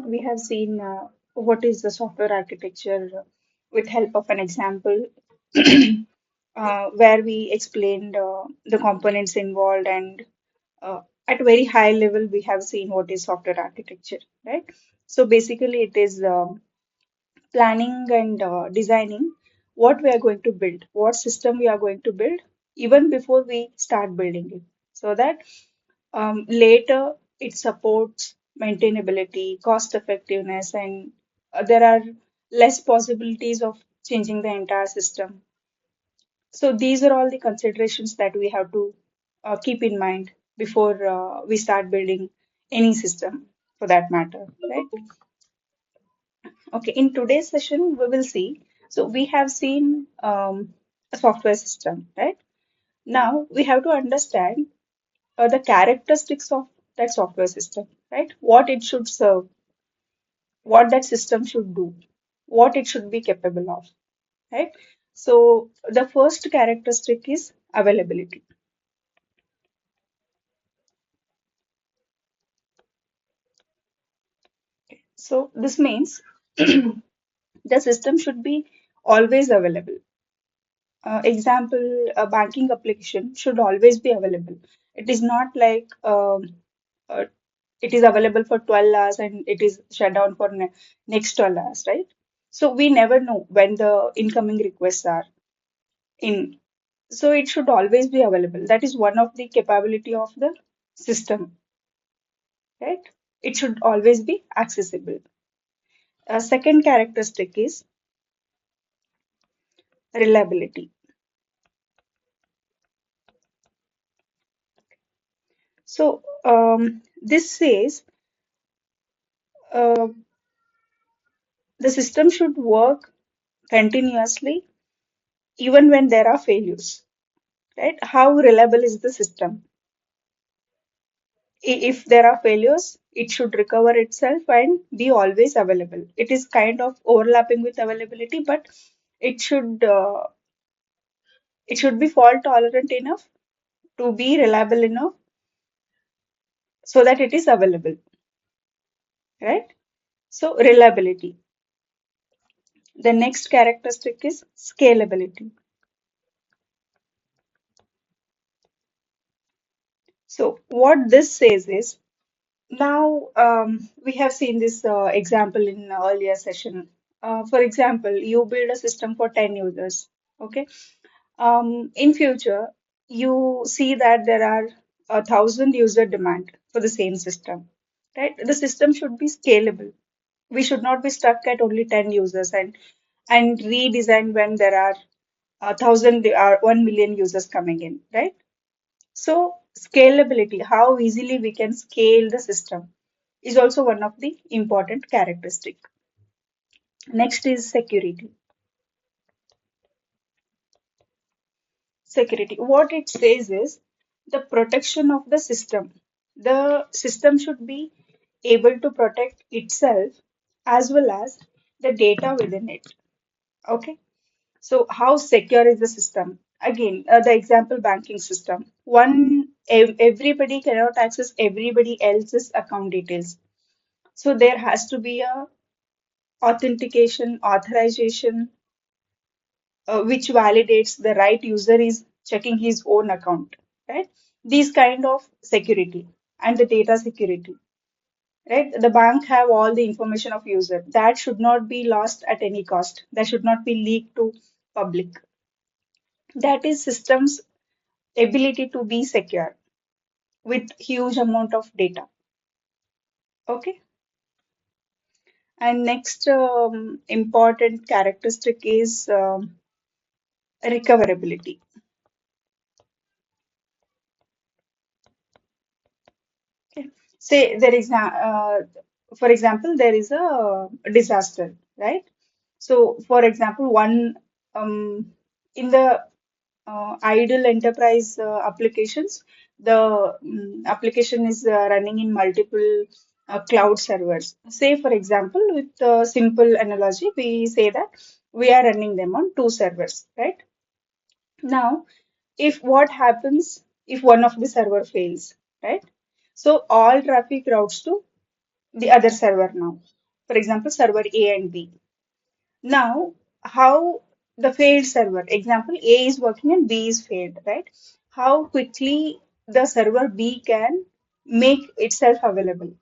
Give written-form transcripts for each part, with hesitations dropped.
We have seen what is the software architecture with help of an example where we explained the components involved, and at a very high level we have seen what is software architecture, right? So basically it is planning and designing what we are going to build, what system we are going to build even before we start building it, so that later it supports maintainability, cost effectiveness, and there are less possibilities of changing the entire system. So these are all the considerations that we have to keep in mind before we start building any system for that matter, right? Okay, in today's session, we will see. So we have seen a software system, right? Now we have to understand the characteristics of that software system, right? What it should serve, what that system should do, what it should be capable of, right? So the first characteristic is availability. So this means the system should be always available. Example, a banking application should always be available. It is not like uh, it is available for 12 hours and it is shut down for next 12 hours, right? So we never know when the incoming requests are in. So it should always be available. That is one of the capability of the system, right? It should always be accessible. A second characteristic is reliability. So this says uh, the system should work continuously even when there are failures, right? How reliable is the system? If there are failures, it should recover itself and be always available. It is kind of overlapping with availability, but it should uh, it should be fault tolerant enough to be reliable enough so that it is available, right? So reliability. The next characteristic is scalability. So what this says is, now we have seen this example in earlier session. For example, you build a system for 10 users. Okay. In future, you see that there are 1,000 user demand for the same system, right? The system should be scalable. We should not be stuck at only 10 users and redesign when there are 1,000 or 1 million users coming in, right? So scalability, how easily we can scale the system, is also one of the important characteristic. Next is security. Security. What it says is the protection of the system. The system should be able to protect itself as well as the data within it. Okay. So how secure is the system? Again, the example banking system. Everybody cannot access everybody else's account details. So there has to be a authentication, authorization, which validates the right user is checking his own account, right? These kind of security and the data security, right? The bank have all the information of user that should not be lost at any cost. That should not be leaked to public. That is systems ability to be secure with huge amount of data. Okay. And next important characteristic is recoverability. Okay. Say there is for example, there is a disaster, right? So, for example, one in the idle enterprise applications, the application is running in multiple cloud servers. Say, for example, with a simple analogy, we say that we are running them on two servers, right? Now, if what happens if one of the server fails, right? So all traffic routes to the other server now. For example, server A and B. Now, how the failed server, example, A is working and B is failed, right? How quickly the server B can make itself available.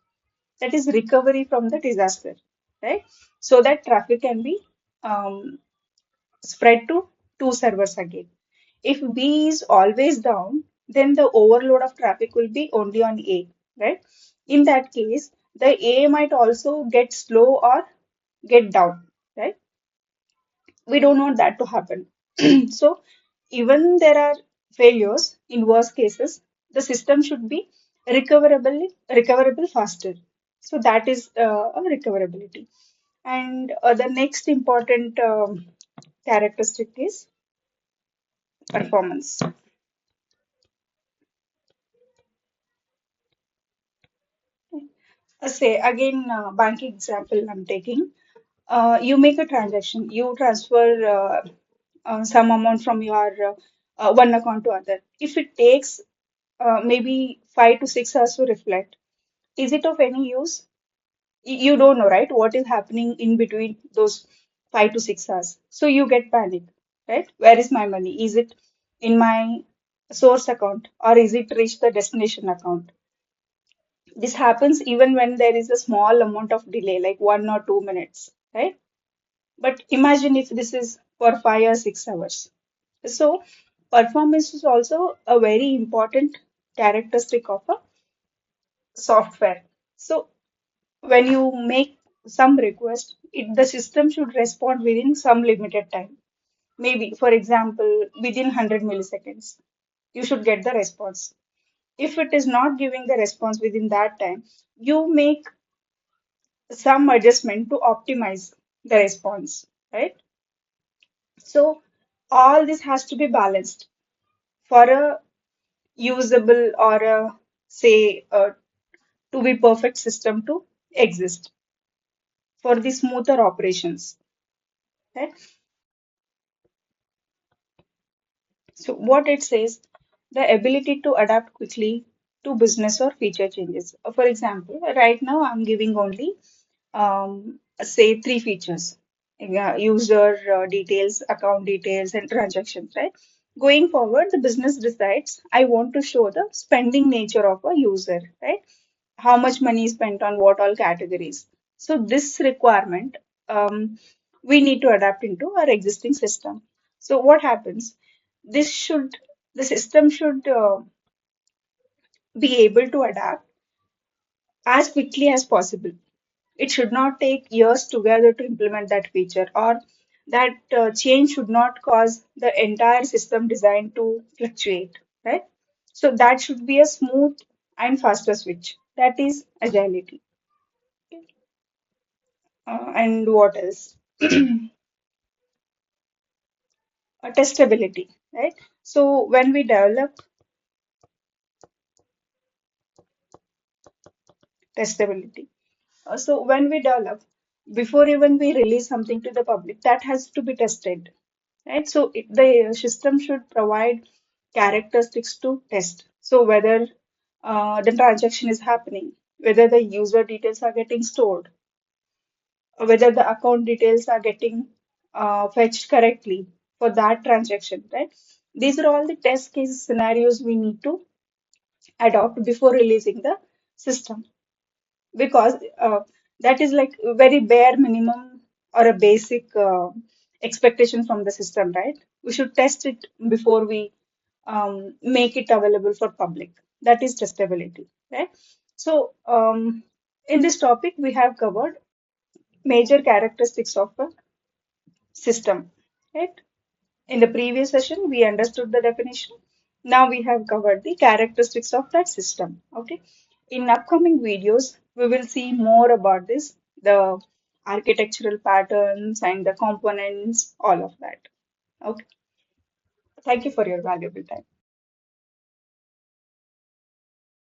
That is recovery from the disaster, right? So that traffic can be um, spread to two servers again. If B is always down, then the overload of traffic will be only on A, right? In that case, the A might also get slow or get down, right? We don't want that to happen. So even there are failures in worst cases, the system should be recoverable faster. So that is a recoverability. And the next important characteristic is performance. Say again, banking example I'm taking. You make a transaction, you transfer some amount from your one account to other. If it takes maybe 5 to 6 hours to reflect, is it of any use? You don't know, right? What is happening in between those 5 to 6 hours? So you get panic, right? Where is my money? Is it in my source account or is it reached the destination account? This happens even when there is a small amount of delay, like 1 or 2 minutes, right? But imagine if this is for 5 or 6 hours. So performance is also a very important characteristic of a software. So when you make some request, the system should respond within some limited time. Maybe, for example, within 100 milliseconds, you should get the response. If it is not giving the response within that time, you make some adjustment to optimize the response, right? So all this has to be balanced for a usable or a say to be perfect system to exist for the smoother operations, right? So what it says, the ability to adapt quickly to business or feature changes. For example, right now I'm giving only say three features: yeah, user details, account details, and transactions, right? Going forward, the business decides I want to show the spending nature of a user, right? How much money is spent on what all categories. So this requirement we need to adapt into our existing system. So what happens? This should the system should be able to adapt as quickly as possible. It should not take years together to implement that feature, or that change should not cause the entire system design to fluctuate, right? So that should be a smooth and faster switch. That is agility. And what else? Testability, right? So when we develop testability, so when we develop, before even we release something to the public, that has to be tested, right? So the system should provide characteristics to test. So whether the transaction is happening, whether the user details are getting stored, or whether the account details are getting fetched correctly for that transaction, right? These are all the test case scenarios we need to adopt before releasing the system, because that is like a very bare minimum or a basic expectation from the system, right? We should test it before we make it available for public. That is testability, right? So in this topic we have covered major characteristics of a system, right? In the previous session, we understood the definition. Now we have covered the characteristics of that system. Okay. In upcoming videos, we will see more about this, the architectural patterns and the components, all of that. Okay. Thank you for your valuable time.